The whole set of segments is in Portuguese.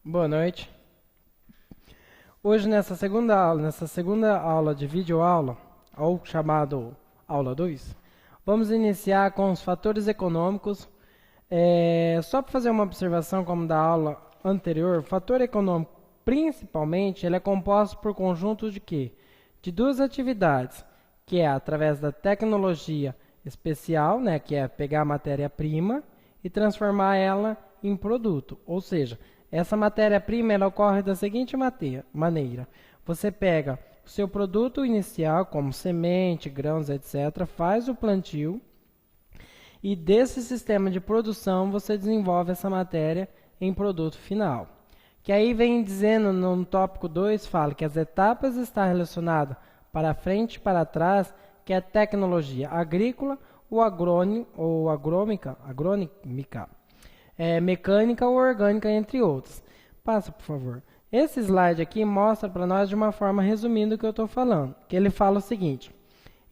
Boa noite. Hoje nessa segunda aula de videoaula, ou chamado aula 2, vamos iniciar com os fatores econômicos. Só para fazer uma observação como da aula anterior, o fator econômico, principalmente, ele é composto por conjunto de quê? De duas atividades, que é através da tecnologia especial, né, que é pegar a matéria-prima e transformar ela em produto, ou seja, essa matéria-prima ela ocorre da seguinte maneira. Você pega o seu produto inicial, como semente, grãos, etc., faz o plantio e desse sistema de produção você desenvolve essa matéria em produto final. Que aí vem dizendo no tópico 2, fala que as etapas estão relacionadas para frente e para trás, que é a tecnologia agrícola ou agrômica, mecânica ou orgânica, entre outros. Passa, por favor. Esse slide aqui mostra para nós de uma forma resumida o que eu estou falando. Que ele fala o seguinte.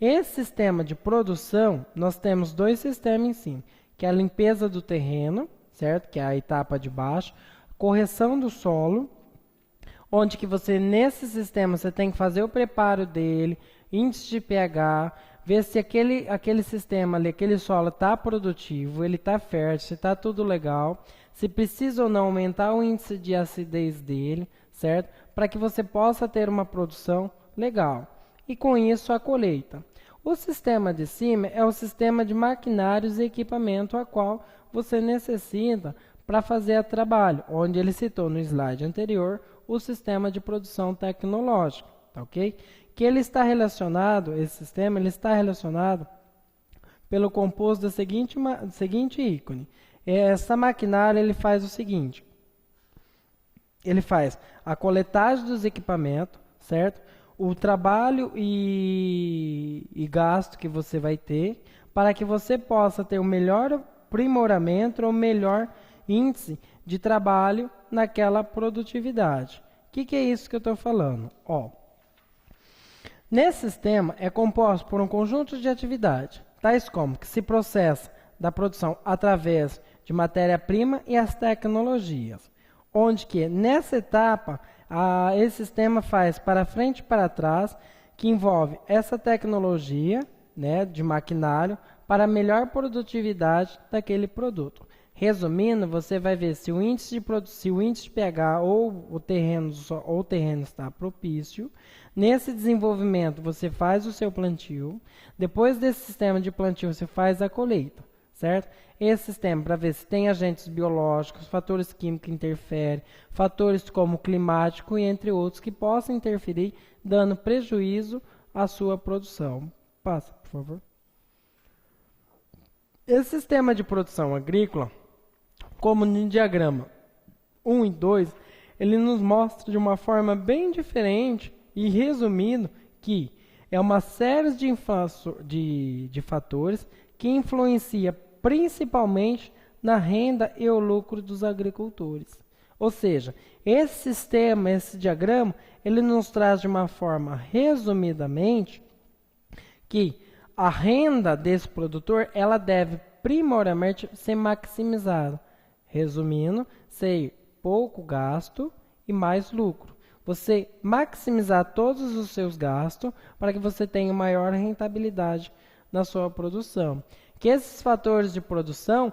Esse sistema de produção, nós temos dois sistemas em si. Que é a limpeza do terreno, certo? Que é a etapa de baixo. Correção do solo, onde que você, nesse sistema, você tem que fazer o preparo dele, índice de pH, ver se aquele sistema ali, aquele solo está produtivo, ele está fértil, se está tudo legal, se precisa ou não aumentar o índice de acidez dele, certo? Para que você possa ter uma produção legal. E com isso a colheita. O sistema de cima é o sistema de maquinários e equipamento a qual você necessita para fazer o trabalho, onde ele citou no slide anterior o sistema de produção tecnológica, tá ok? Que ele está relacionado, esse sistema, ele está relacionado pelo composto do seguinte ícone. Essa maquinária, ele faz o seguinte. Ele faz a coletagem dos equipamentos, certo? O trabalho e gasto que você vai ter para que você possa ter o melhor aprimoramento ou melhor índice de trabalho naquela produtividade. O que é isso que eu estou falando? Nesse sistema é composto por um conjunto de atividades, tais como que se processa da produção através de matéria-prima e as tecnologias, onde que nessa etapa esse sistema faz para frente e para trás, que envolve essa tecnologia, né, de maquinário para melhor produtividade daquele produto. Resumindo, você vai ver se o índice de pH ou o terreno está propício. Nesse desenvolvimento, você faz o seu plantio. Depois desse sistema de plantio, você faz a colheita, certo? Esse sistema para ver se tem agentes biológicos, fatores químicos que interferem, fatores como climático e entre outros que possam interferir, dando prejuízo à sua produção. Passa, por favor. Esse sistema de produção agrícola, como no diagrama 1 e 2, ele nos mostra de uma forma bem diferente e resumindo que é uma série de fatores que influencia principalmente na renda e o lucro dos agricultores. Ou seja, esse sistema, esse diagrama, ele nos traz de uma forma resumidamente que a renda desse produtor ela deve primordialmente ser maximizada. Resumindo, ser pouco gasto e mais lucro. Você maximizar todos os seus gastos para que você tenha maior rentabilidade na sua produção. Que esses fatores de produção,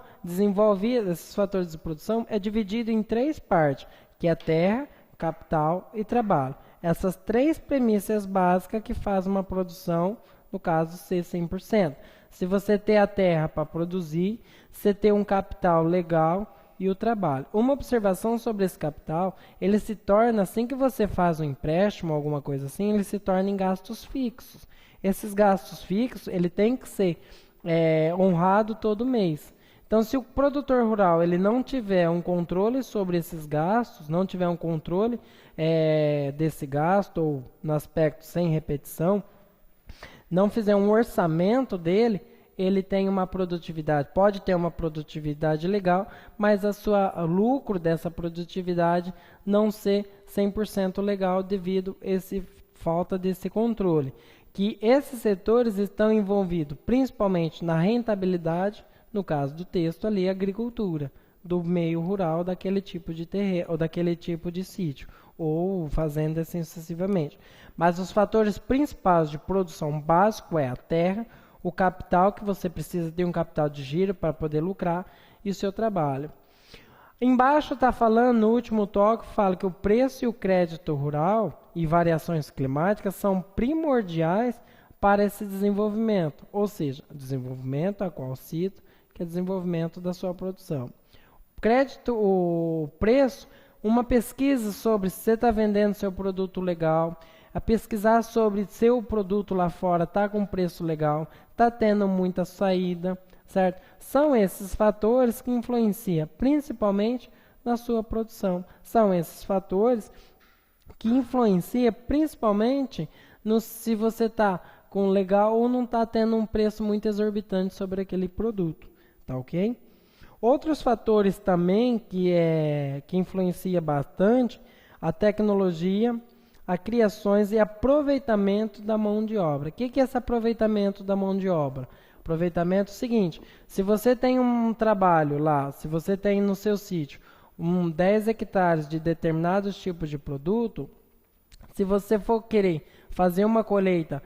é dividido em três partes, que é terra, capital e trabalho. Essas três premissas básicas que fazem uma produção, no caso, ser 100%. Se você ter a terra para produzir, você ter um capital legal e o trabalho. Uma observação sobre esse capital, ele se torna, assim que você faz um empréstimo, alguma coisa assim, ele se torna em gastos fixos. Esses gastos fixos, ele tem que ser honrado todo mês. Então, se o produtor rural ele não tiver um controle sobre esses gastos, não tiver um controle desse gasto, ou no aspecto sem repetição, não fizer um orçamento dele, ele tem uma produtividade, pode ter uma produtividade legal, mas o lucro dessa produtividade não ser 100% legal devido a falta desse controle. Que esses setores estão envolvidos principalmente na rentabilidade, no caso do texto ali, agricultura, do meio rural daquele tipo de terreno, ou daquele tipo de sítio, ou fazenda assim sucessivamente. Mas os fatores principais de produção básico é a terra, o capital, que você precisa ter um capital de giro para poder lucrar, e o seu trabalho. Embaixo está falando, no último tópico, fala que o preço e o crédito rural e variações climáticas são primordiais para esse desenvolvimento, ou seja, desenvolvimento a qual cito, que é desenvolvimento da sua produção. Crédito, o preço, uma pesquisa sobre se você está vendendo seu produto legal, a pesquisar sobre seu produto lá fora está com preço legal, está tendo muita saída, certo? São esses fatores que influenciam principalmente na sua produção. São esses fatores que influenciam principalmente no se você está com legal ou não está tendo um preço muito exorbitante sobre aquele produto, tá ok? Outros fatores também que influencia bastante a tecnologia, a criações e aproveitamento da mão de obra. O que é esse aproveitamento da mão de obra? Aproveitamento é o seguinte, se você tem um trabalho lá, se você tem no seu sítio 10 hectares de determinados tipos de produto, se você for querer fazer uma colheita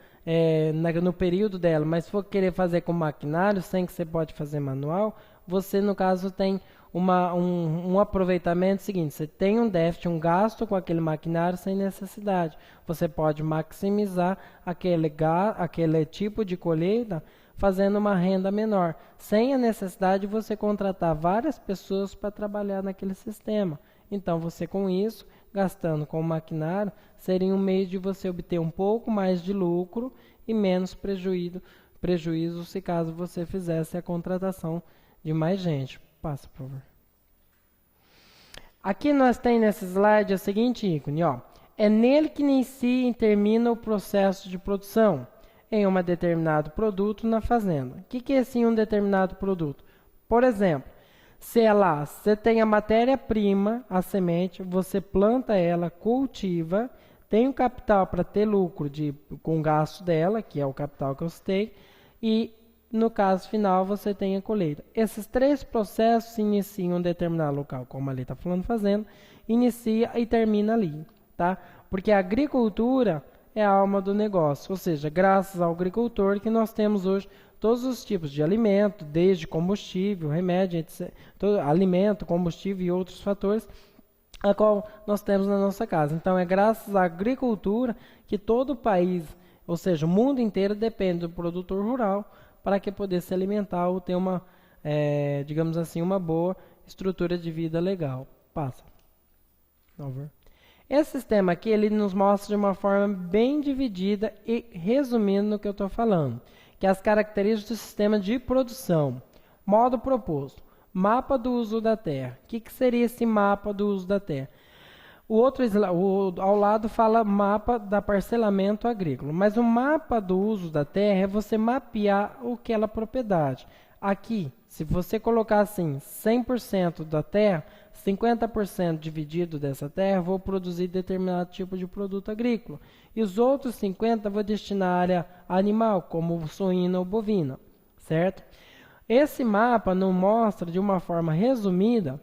no período dela, mas for querer fazer com maquinário, sem que você pode fazer manual, você no caso tem um aproveitamento seguinte, você tem um déficit, um gasto com aquele maquinário sem necessidade. Você pode maximizar aquele tipo de colheita fazendo uma renda menor, sem a necessidade de você contratar várias pessoas para trabalhar naquele sistema. Então, você com isso, gastando com o maquinário, seria um meio de você obter um pouco mais de lucro e menos prejuízo se caso você fizesse a contratação de mais gente. Passa, por favor. Aqui nós temos nesse slide o seguinte ícone, ó. É nele que inicia e termina o processo de produção em um determinado produto na fazenda. O que é assim um determinado produto? Por exemplo, se você tem a matéria-prima, a semente, você planta ela, cultiva, tem o capital para ter lucro com o gasto dela, que é o capital que eu citei, e no caso final você tem a colheita. Esses três processos se iniciam em um determinado local, como ali está falando fazenda, inicia e termina ali, tá? Porque a agricultura é a alma do negócio, ou seja, graças ao agricultor que nós temos hoje todos os tipos de alimento, desde combustível, remédio, etc., alimento, combustível e outros fatores, a qual nós temos na nossa casa. Então, é graças à agricultura que todo o país, ou seja, o mundo inteiro depende do produtor rural para que poder se alimentar ou ter uma, digamos assim, uma boa estrutura de vida legal. Passa. Over. Esse sistema aqui, ele nos mostra de uma forma bem dividida e resumindo no que eu estou falando, que é as características do sistema de produção. Modo proposto. Mapa do uso da terra. O que seria esse mapa do uso da terra? Ao lado fala mapa da parcelamento agrícola. Mas o mapa do uso da terra é você mapear aquela propriedade. Aqui, se você colocar assim, 100% da terra, 50% dividido dessa terra, vou produzir determinado tipo de produto agrícola. E os outros 50% vou destinar à área animal, como suína ou bovina, certo? Esse mapa nos mostra de uma forma resumida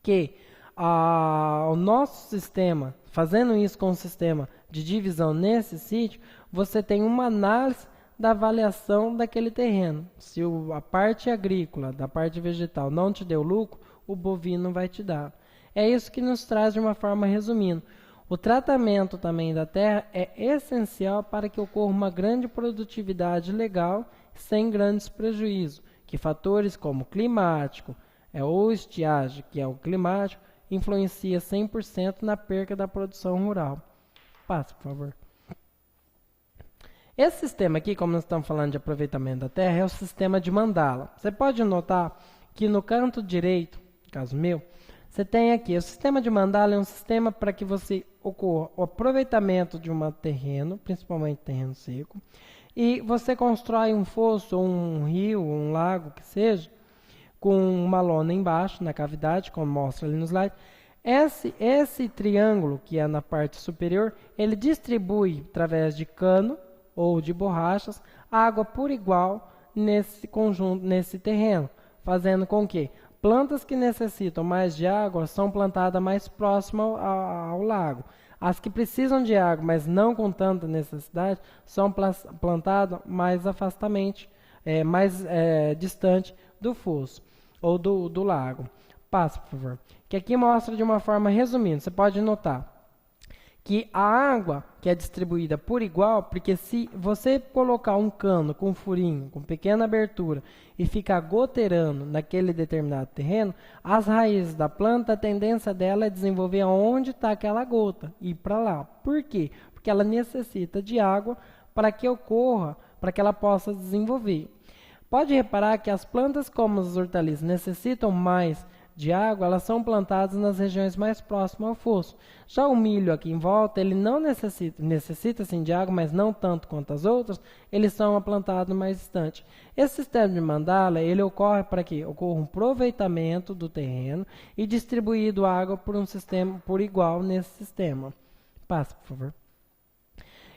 que o nosso sistema, fazendo isso com o sistema de divisão nesse sítio, você tem uma análise da avaliação daquele terreno. Se a parte agrícola, da parte vegetal, não te deu lucro, o bovino vai te dar. É isso que nos traz de uma forma resumindo. O tratamento também da terra é essencial para que ocorra uma grande produtividade legal, sem grandes prejuízos, que fatores como climático, ou estiagem, que é o climático, influencia 100% na perca da produção rural. Passa, por favor. Esse sistema aqui, como nós estamos falando de aproveitamento da terra, é o sistema de mandala. Você pode notar que no canto direito, no caso meu, você tem aqui, o sistema de mandala é um sistema para que você ocorra o aproveitamento de um terreno, principalmente terreno seco, e você constrói um fosso, ou um rio, ou um lago, que seja, com uma lona embaixo, na cavidade, como mostra ali no slide. Esse triângulo, que é na parte superior, ele distribui, através de cano, ou de borrachas, água por igual nesse conjunto, nesse terreno, fazendo com que plantas que necessitam mais de água são plantadas mais próximo ao lago. As que precisam de água, mas não com tanta necessidade, são plantadas mais afastamente, mais distante do fosso ou do lago. Passa, por favor. Que aqui mostra de uma forma resumida. Você pode notar que a água que é distribuída por igual, porque se você colocar um cano com furinho, com pequena abertura, e ficar goteirando naquele determinado terreno, as raízes da planta, a tendência dela é desenvolver onde está aquela gota, e ir para lá. Por quê? Porque ela necessita de água para que ocorra, para que ela possa desenvolver. Pode reparar que as plantas como as hortaliças necessitam mais de água, elas são plantadas nas regiões mais próximas ao fosso. Já o milho aqui em volta, ele não necessita sim de água, mas não tanto quanto as outras, eles são plantados mais distante. Esse sistema de mandala, ele ocorre para que ocorra um aproveitamento do terreno e distribuído água por um sistema por igual nesse sistema. Passa, por favor.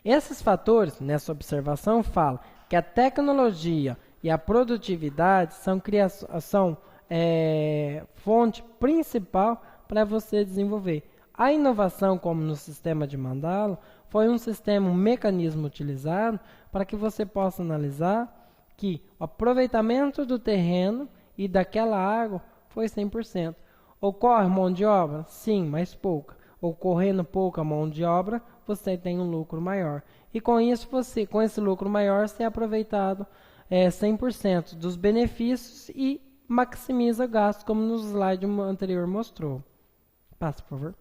Esses fatores, nessa observação, falam que a tecnologia e a produtividade são fonte principal para você desenvolver. A inovação, como no sistema de mandala, foi um mecanismo utilizado para que você possa analisar que o aproveitamento do terreno e daquela água foi 100%. Ocorre mão de obra? Sim, mas pouca. Ocorrendo pouca mão de obra, você tem um lucro maior. E com isso, com esse lucro maior, você é aproveitado 100% dos benefícios e maximiza gastos, como no slide anterior mostrou. Passa, por favor.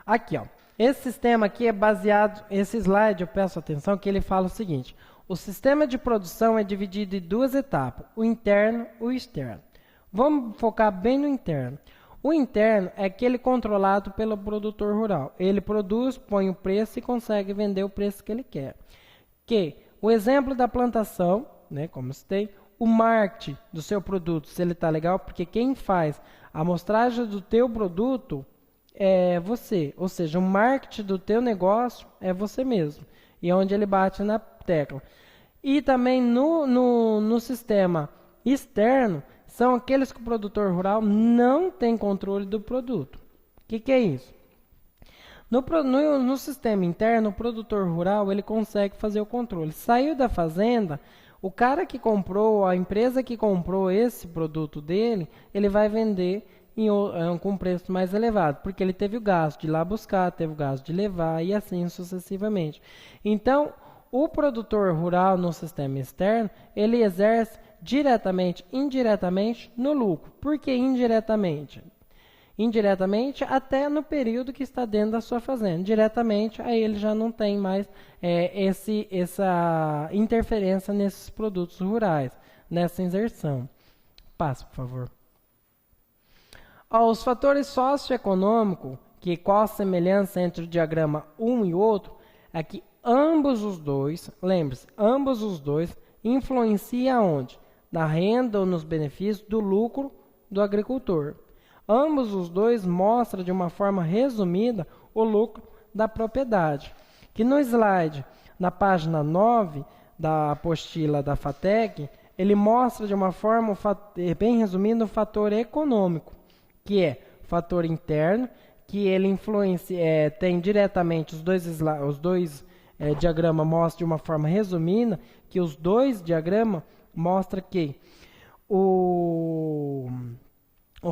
Aqui, ó. Esse sistema aqui é baseado, esse slide, eu peço atenção, que ele fala o seguinte: o sistema de produção é dividido em duas etapas, o interno e o externo. Vamos focar bem no interno. O interno é aquele controlado pelo produtor rural. Ele produz, põe o preço e consegue vender o preço que ele quer. O exemplo da plantação, né, como citei, o marketing do seu produto, se ele está legal, porque quem faz a amostragem do teu produto é você. Ou seja, o marketing do teu negócio é você mesmo. E é onde ele bate na tecla. E também no sistema externo, são aqueles que o produtor rural não tem controle do produto. O que é isso? No sistema interno, o produtor rural ele consegue fazer o controle. Saiu da fazenda, o cara que comprou, a empresa que comprou esse produto dele, ele vai vender com preço mais elevado, porque ele teve o gasto de ir lá buscar, teve o gasto de levar e assim sucessivamente. Então, o produtor rural no sistema externo, ele exerce diretamente, indiretamente no lucro. Por que indiretamente? Indiretamente até no período que está dentro da sua fazenda. Diretamente, aí ele já não tem mais essa interferência nesses produtos rurais, nessa inserção. Passa, por favor. Os fatores socioeconômicos, qual a semelhança entre o diagrama um e o outro, é que ambos os dois, lembre-se, ambos os dois influenciam onde? Na renda ou nos benefícios do lucro do agricultor. Ambos os dois mostram de uma forma resumida o lucro da propriedade. Que no slide, na página 9 da apostila da FATEC, ele mostra de uma forma, bem resumindo, o fator econômico, que é o fator interno, que ele influencia, tem diretamente os dois diagramas mostram de uma forma resumida, que os dois diagramas mostram que o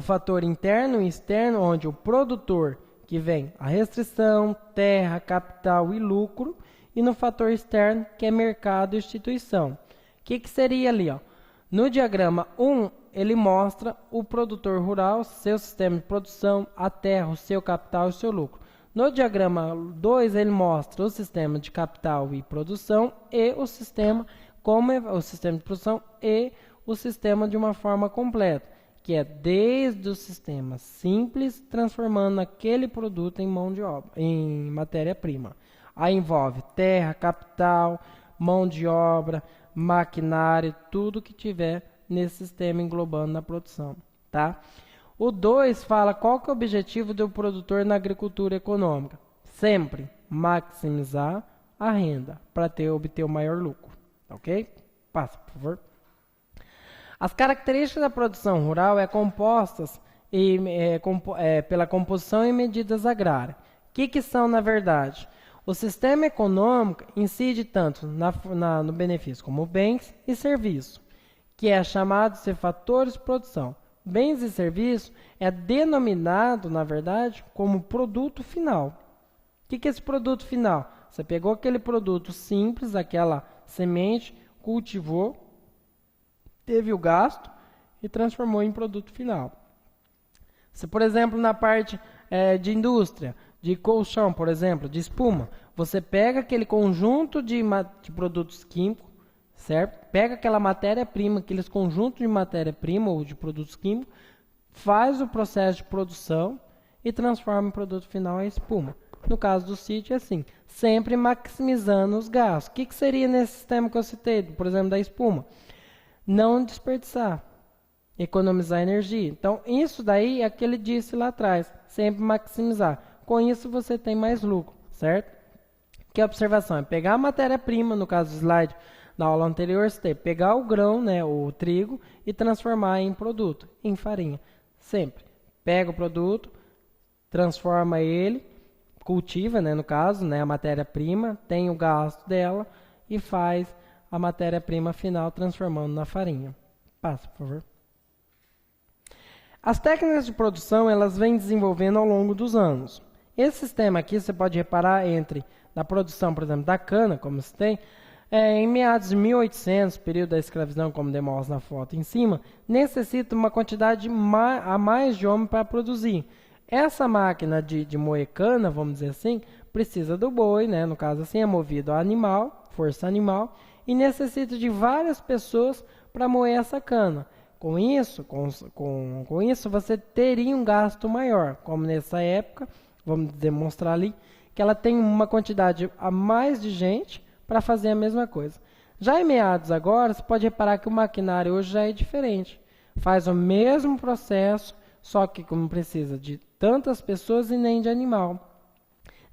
fator interno e externo, onde o produtor, que vem a restrição, terra, capital e lucro, e no fator externo, que é mercado e instituição. O que seria ali? Ó? No diagrama 1, ele mostra o produtor rural, seu sistema de produção, a terra, o seu capital e o seu lucro. No diagrama 2, ele mostra o sistema de capital e produção e o sistema, o sistema de produção e o sistema de uma forma completa, que é desde o sistema simples, transformando aquele produto em mão de obra, em matéria-prima. Aí envolve terra, capital, mão de obra, maquinário, tudo que tiver nesse sistema englobando na produção, tá? O 2 fala qual que é o objetivo do produtor na agricultura econômica. Sempre maximizar a renda para obter o maior lucro, ok? Passa, por favor. As características da produção rural compostas pela composição e medidas agrárias. O que são, na verdade? O sistema econômico incide tanto no benefício como bens e serviços, que é chamado de fatores de produção. Bens e serviços é denominado, na verdade, como produto final. O que é esse produto final? Você pegou aquele produto simples, aquela semente, cultivou, teve o gasto e transformou em produto final. Se, por exemplo, na parte de indústria, de colchão, por exemplo, de espuma, você pega aquele conjunto de produtos químicos, certo? Pega aquela matéria-prima, aqueles conjuntos de matéria-prima ou de produtos químicos, faz o processo de produção e transforma em produto final a espuma. No caso do sítio é assim, sempre maximizando os gastos. O que seria nesse sistema que eu citei, por exemplo, da espuma? Não desperdiçar, economizar energia. Então, isso daí é o que ele disse lá atrás, sempre maximizar. Com isso, você tem mais lucro, certo? Que a observação é pegar a matéria-prima, no caso do slide, na aula anterior, você pegar o grão, né, o trigo, e transformar em produto, em farinha. Sempre. Pega o produto, transforma ele, cultiva, né, no caso, né, a matéria-prima, tem o gasto dela e faz a matéria-prima final transformando na farinha. Passa, por favor. As técnicas de produção, elas vêm desenvolvendo ao longo dos anos. Esse sistema aqui, você pode reparar na produção, por exemplo, da cana, como você tem, em meados de 1800, período da escravidão, como demonstra na foto em cima, necessita uma quantidade a mais de homem para produzir. Essa máquina de moer cana, vamos dizer assim, precisa do boi, né? No caso assim, é movido a animal, força animal, e necessita de várias pessoas para moer essa cana. Com isso, você teria um gasto maior, como nessa época, vamos demonstrar ali, que ela tem uma quantidade a mais de gente para fazer a mesma coisa. Já em meados agora, você pode reparar que o maquinário hoje já é diferente. Faz o mesmo processo, só que como precisa de tantas pessoas e nem de animal.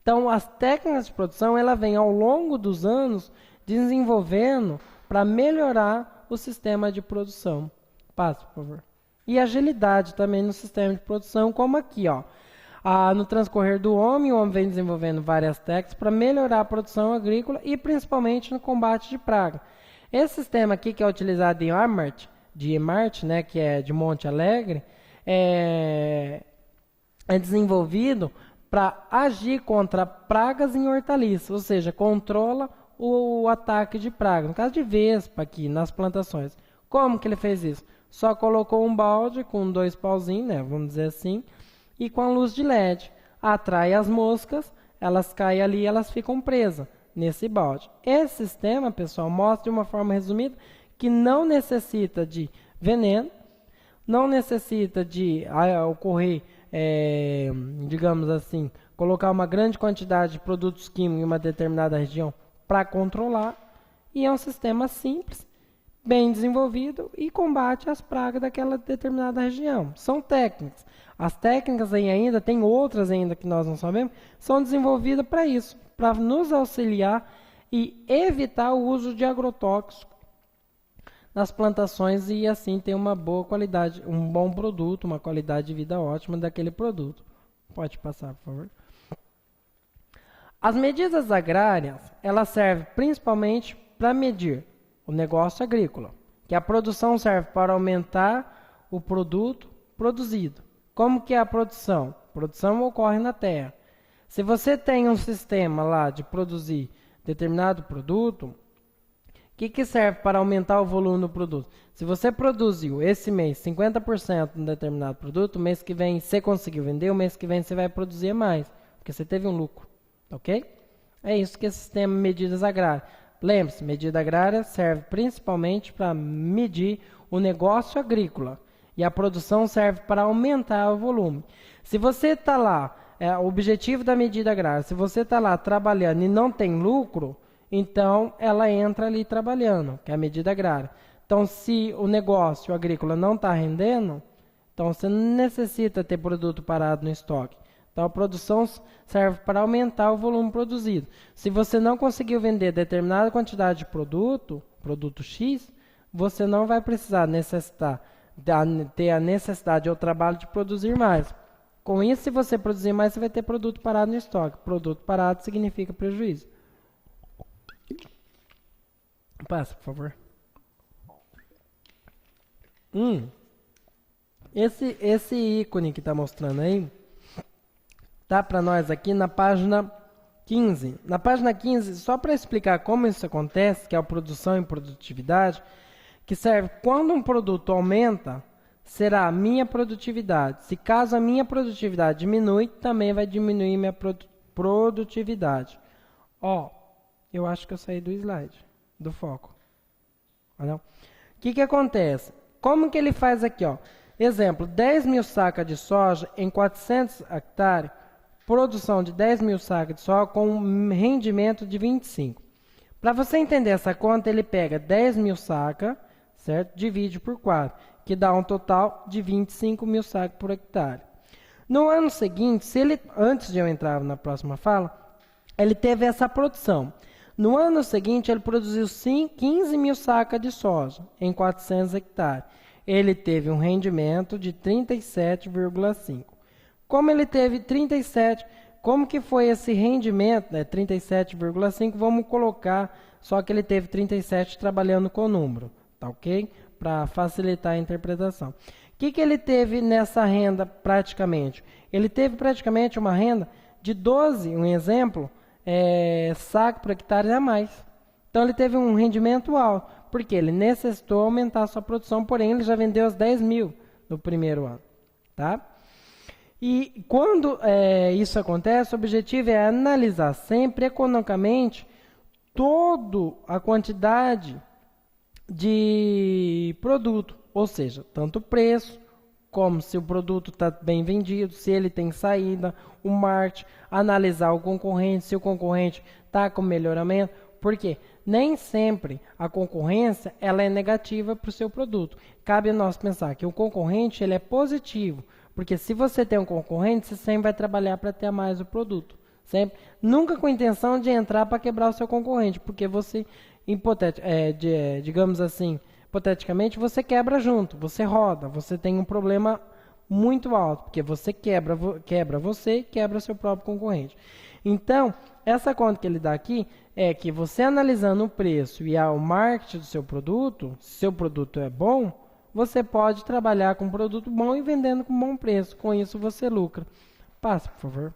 Então, as técnicas de produção, ela vem ao longo dos anos desenvolvendo para melhorar o sistema de produção. Passa, por favor. E agilidade também no sistema de produção, como aqui, ó. No transcorrer do homem, o homem vem desenvolvendo várias técnicas para melhorar a produção agrícola e principalmente no combate de praga. Esse sistema aqui, que é utilizado em Emart, né, que é de Monte Alegre, é desenvolvido para agir contra pragas em hortaliças, ou seja, controla o ataque de praga. No caso de vespa aqui nas plantações. Como que ele fez isso? Só colocou um balde com 2 pauzinhos, né, vamos dizer assim, e com a luz de LED. Atrai as moscas, elas caem ali e elas ficam presas nesse balde. Esse sistema, pessoal, mostra de uma forma resumida que não necessita de veneno, não necessita de ocorrer, digamos assim, colocar uma grande quantidade de produtos químicos em uma determinada região para controlar, e é um sistema simples, bem desenvolvido e combate as pragas daquela determinada região. São técnicas. As técnicas aí ainda, tem outras ainda que nós não sabemos, são desenvolvidas para isso, para nos auxiliar e evitar o uso de agrotóxicos nas plantações e assim ter uma boa qualidade, um bom produto, uma qualidade de vida ótima daquele produto. Pode passar, por favor. As medidas agrárias, elas servem principalmente para medir o negócio agrícola, que a produção serve para aumentar o produto produzido. Como que é a produção? A produção ocorre na terra. Se você tem um sistema lá de produzir determinado produto, o que serve para aumentar o volume do produto? Se você produziu esse mês 50% de um determinado produto, o mês que vem você conseguiu vender, o mês que vem você vai produzir mais, porque você teve um lucro, ok? É isso que é o sistema de medidas agrárias. Lembre-se, medida agrária serve principalmente para medir o negócio agrícola e a produção serve para aumentar o volume. Se você está lá, o objetivo da medida agrária, se você está lá trabalhando e não tem lucro, então ela entra ali trabalhando, que é a medida agrária. Então, se o negócio agrícola não está rendendo, então você não necessita ter produto parado no estoque. Então, a produção serve para aumentar o volume produzido. Se você não conseguiu vender determinada quantidade de produto X, você não vai precisar ter a necessidade ou trabalho de produzir mais. Com isso, se você produzir mais, você vai ter produto parado no estoque. Produto parado significa prejuízo. Passa, por favor. Esse ícone que está mostrando aí, tá para nós aqui na página 15. Na página 15, só para explicar como isso acontece, que é a produção e produtividade, que serve quando um produto aumenta, será a minha produtividade. Se caso a minha produtividade diminui, também vai diminuir minha produtividade. Ó, eu acho que eu saí do slide, do foco. Olha. O que acontece? Como que ele faz aqui, ó? Exemplo, 10 mil sacas de soja em 400 hectares, produção de 10 mil sacas de soja com um rendimento de 25. Para você entender essa conta, ele pega 10 mil sacas, certo? Divide por 4, que dá um total de 25 mil sacas por hectare. No ano seguinte, antes de eu entrar na próxima fala, ele teve essa produção. No ano seguinte, ele produziu 15 mil sacas de soja em 400 hectares. Ele teve um rendimento de 37,5. Como ele teve 37, como que foi esse rendimento? 37,5, vamos colocar, só que ele teve 37 trabalhando com o número, tá ok? Para facilitar a interpretação. O que ele teve nessa renda praticamente? Ele teve praticamente uma renda de 12, um exemplo, saco por hectare a mais. Então ele teve um rendimento alto, porque ele necessitou aumentar a sua produção, porém ele já vendeu os 10 mil no primeiro ano. Tá? E quando isso acontece, o objetivo é analisar sempre economicamente toda a quantidade de produto, ou seja, tanto o preço, como se o produto está bem vendido, se ele tem saída, o marketing, analisar o concorrente, se o concorrente está com melhoramento, porque nem sempre a concorrência ela é negativa para o seu produto. Cabe a nós pensar que o concorrente ele é positivo, porque se você tem um concorrente, você sempre vai trabalhar para ter mais o produto. Sempre, nunca com a intenção de entrar para quebrar o seu concorrente, porque você, digamos assim, hipoteticamente, você quebra junto, você roda, você tem um problema muito alto, porque você quebra você e quebra seu próprio concorrente. Então, essa conta que ele dá aqui é que você analisando o preço e o marketing do seu produto, se seu produto é bom, você pode trabalhar com um produto bom e vendendo com bom preço. Com isso você lucra. Passa, por favor.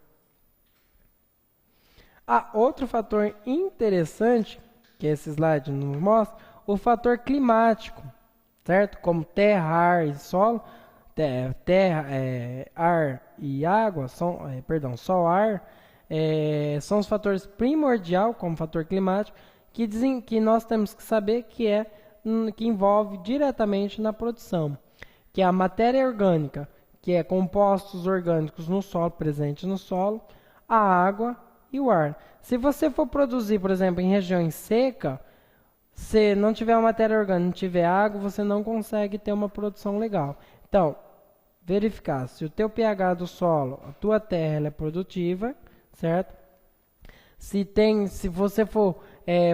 Outro fator interessante, que esse slide nos mostra, o fator climático, certo? Como terra, ar e solo, ar e água, sol, ar, são os fatores primordiais, como fator climático, que nós temos que saber que envolve diretamente na produção, que é a matéria orgânica, que é compostos orgânicos no solo, presentes no solo, a água e o ar. Se você for produzir, por exemplo, em regiões secas, se não tiver uma matéria orgânica, não tiver água, você não consegue ter uma produção legal. Então, verificar se o teu pH do solo, a tua terra ela é produtiva, certo? Se você for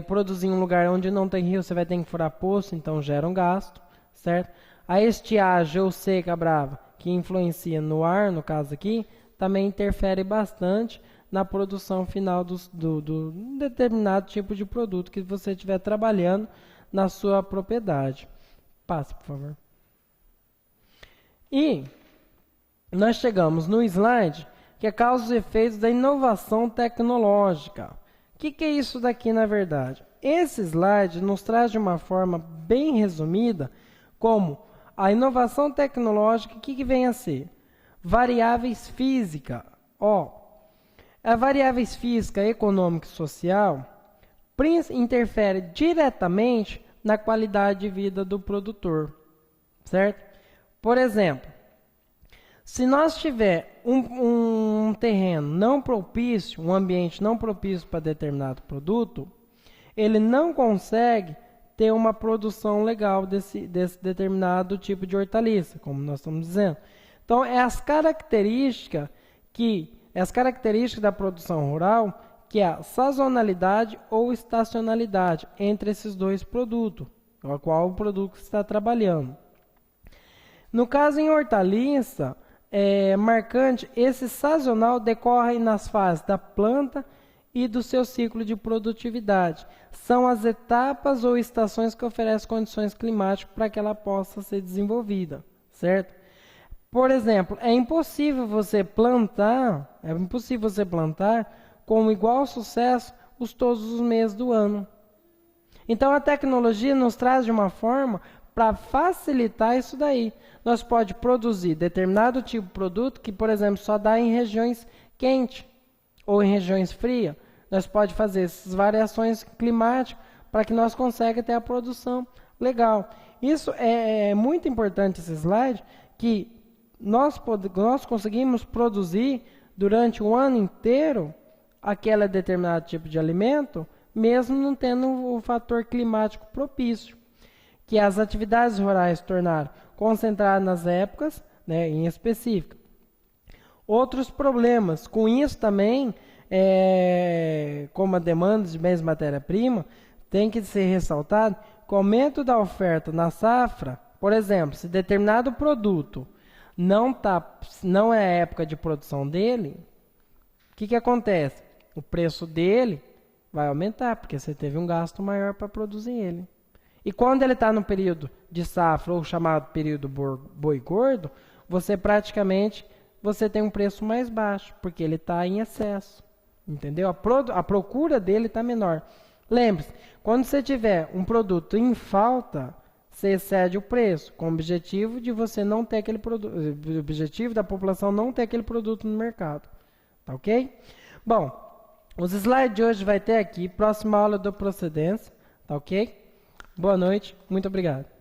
produzir em um lugar onde não tem rio, você vai ter que furar poço, então gera um gasto, certo? A estiagem ou seca brava, que influencia no ar, no caso aqui, também interfere bastante na produção final do determinado tipo de produto que você estiver trabalhando na sua propriedade. Passa, por favor. E nós chegamos no slide que é causa e efeitos da inovação tecnológica. O que é isso daqui, na verdade? Esse slide nos traz de uma forma bem resumida como a inovação tecnológica, o que vem a ser? Variáveis físicas. A variáveis física, econômica e social interfere diretamente na qualidade de vida do produtor, certo? Por exemplo, se nós tiver um terreno não propício, um ambiente não propício para determinado produto, ele não consegue ter uma produção legal desse determinado tipo de hortaliça, como nós estamos dizendo. Então, as características da produção rural, que é a sazonalidade ou estacionalidade entre esses dois produtos, qual o produto que você está trabalhando. No caso em hortaliça, é marcante, esse sazonal decorre nas fases da planta e do seu ciclo de produtividade. São as etapas ou estações que oferecem condições climáticas para que ela possa ser desenvolvida, certo? Por exemplo, é impossível você plantar com igual sucesso todos os meses do ano. Então a tecnologia nos traz de uma forma para facilitar isso daí. Nós pode produzir determinado tipo de produto que, por exemplo, só dá em regiões quentes ou em regiões frias. Nós pode fazer essas variações climáticas para que nós consiga ter a produção legal. Isso é muito importante, esse slide, que nós conseguimos produzir durante o ano inteiro aquele determinado tipo de alimento, mesmo não tendo o fator climático propício, que as atividades rurais tornaram concentradas nas épocas, né, em específico. Outros problemas com isso também, como a demanda de bens de matéria-prima, tem que ser ressaltado que o aumento da oferta na safra, por exemplo, se determinado produto não é época de produção dele, o que acontece? O preço dele vai aumentar, porque você teve um gasto maior para produzir ele. E quando ele está no período de safra, ou chamado período boi gordo, você tem um preço mais baixo, porque ele está em excesso. Entendeu? A procura dele está menor. Lembre-se, quando você tiver um produto em falta, você excede o preço, com o objetivo de você não ter aquele produto, o objetivo da população não ter aquele produto no mercado. Tá ok? Bom, os slides de hoje vai ter aqui, próxima aula do procedência, tá ok? Boa noite, muito obrigado.